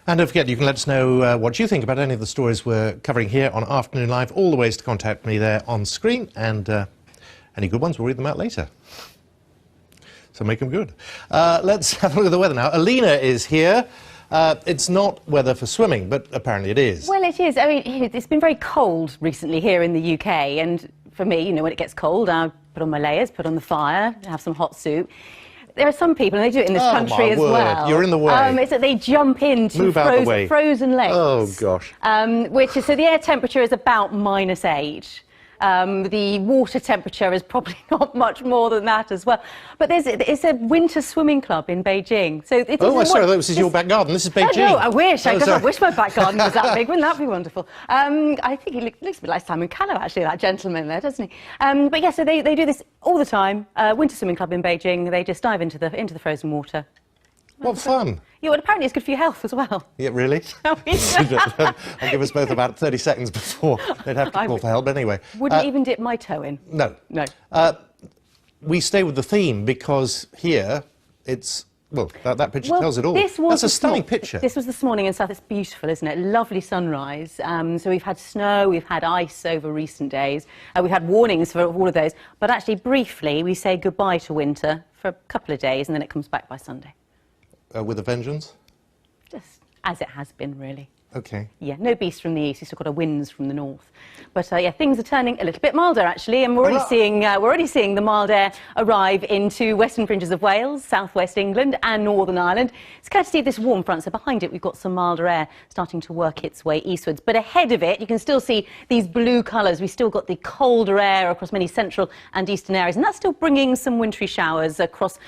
And don't forget, you can let us know what you think about any of the stories we're covering here on Afternoon Live. All the ways to contact me there on screen, and any good ones, we'll read them out later. So make them good. Let's have a look at the weather now. Alina is here. It's not weather for swimming, but apparently it is. Well, it is. I mean, it's been very cold recently here in the UK, and for me, you know, when it gets cold, I put on my layers, put on the fire, have some hot soup. There are some people, and they do it in this country as well. You're in the way. It's that they jump into frozen lakes. Oh, gosh. Which is, so the air temperature is about -8. The water temperature is probably not much more than that as well. But it's a winter swimming club in Beijing. So it oh, sorry, this is your back garden. This is Beijing. Oh, no, I wish. I wish my back garden was that big. Wouldn't that be wonderful? I think he looks a bit like Simon Callow, actually, that gentleman there, doesn't he? But yeah, so they do this all the time. Winter swimming club in Beijing. They just dive into the frozen water. What fun. Yeah, well, apparently it's good for your health as well. Yeah, really? I'll give us both about 30 seconds before they'd have to call for help, but anyway. Wouldn't even dip my toe in. No. No. We stay with the theme because here it's, well, that picture tells it all. That's a stunning picture. This was this morning in South. It's beautiful, isn't it? Lovely sunrise. So we've had snow, we've had ice over recent days. We've had warnings for all of those. But actually, briefly, we say goodbye to winter for a couple of days and then it comes back by Sunday. With a vengeance? Just as it has been, really. OK. Yeah, no beast from the east, we've still got a winds from the north. But yeah, things are turning a little bit milder, actually, and we're already seeing the mild air arrive into western fringes of Wales, southwest England and Northern Ireland. It's courtesy of this warm front, so behind it we've got some milder air starting to work its way eastwards. But ahead of it, you can still see these blue colours. We've still got the colder air across many central and eastern areas, and that's still bringing some wintry showers across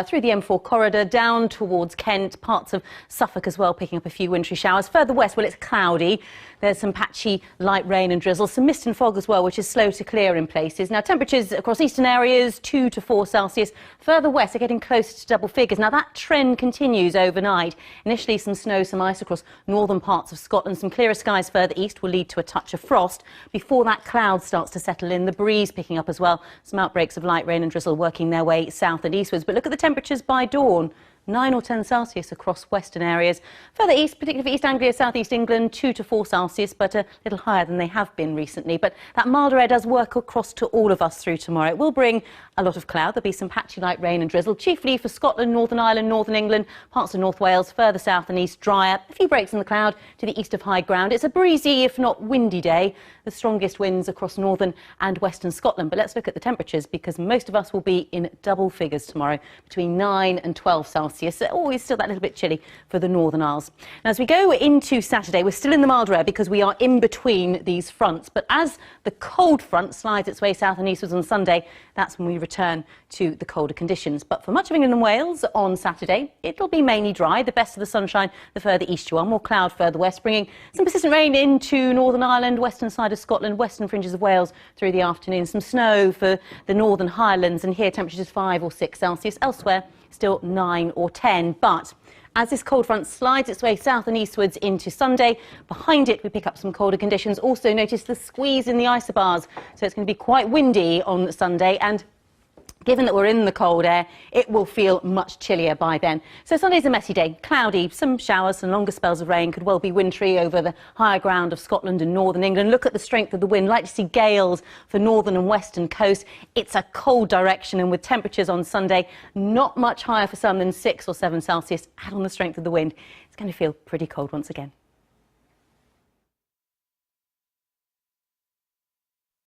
through the M4 corridor, down towards Kent, parts of Suffolk as well, picking up a few wintry showers. Further west, well, it's cloudy. There's some patchy light rain and drizzle, some mist and fog as well, which is slow to clear in places. Now, temperatures across eastern areas, 2 to 4 Celsius. Further west are getting closer to double figures. Now, that trend continues overnight. Initially, some snow, some ice across northern parts of Scotland. Some clearer skies further east will lead to a touch of frost. Before that cloud starts to settle in, the breeze picking up as well. Some outbreaks of light rain and drizzle working their way south and eastwards. But look at the temperatures by dawn. 9 or 10 Celsius across western areas. Further east, particularly for East Anglia, South East England, 2 to 4 Celsius, but a little higher than they have been recently. But that milder air does work across to all of us through tomorrow. It will bring a lot of cloud. There'll be some patchy light rain and drizzle, chiefly for Scotland, Northern Ireland, Northern England, parts of North Wales, further south and east, drier. A few breaks in the cloud to the east of high ground. It's a breezy, if not windy day. The strongest winds across northern and western Scotland. But let's look at the temperatures, because most of us will be in double figures tomorrow, between 9 and 12 Celsius. Always still that little bit chilly for the Northern Isles. Now, as we go into Saturday, we're still in the milder air because we are in between these fronts. But as the cold front slides its way south and eastwards on Sunday, that's when we return to the colder conditions. But for much of England and Wales on Saturday, it'll be mainly dry. The best of the sunshine the further east you are. More cloud further west, bringing some persistent rain into Northern Ireland, western side of Scotland, western fringes of Wales through the afternoon. Some snow for the Northern Highlands, and here temperatures 5 or 6 Celsius. Elsewhere, still 9 or 10. But as this cold front slides its way south and eastwards into Sunday, behind it we pick up some colder conditions. Also notice the squeeze in the isobars, so it's going to be quite windy on Sunday, and given that we're in the cold air, it will feel much chillier by then. So Sunday's a messy day, cloudy, some showers, some longer spells of rain, could well be wintry over the higher ground of Scotland and northern England. Look at the strength of the wind, like to see gales for northern and western coast. It's a cold direction, and with temperatures on Sunday not much higher for some than 6 or 7 Celsius, add on the strength of the wind, it's going to feel pretty cold once again.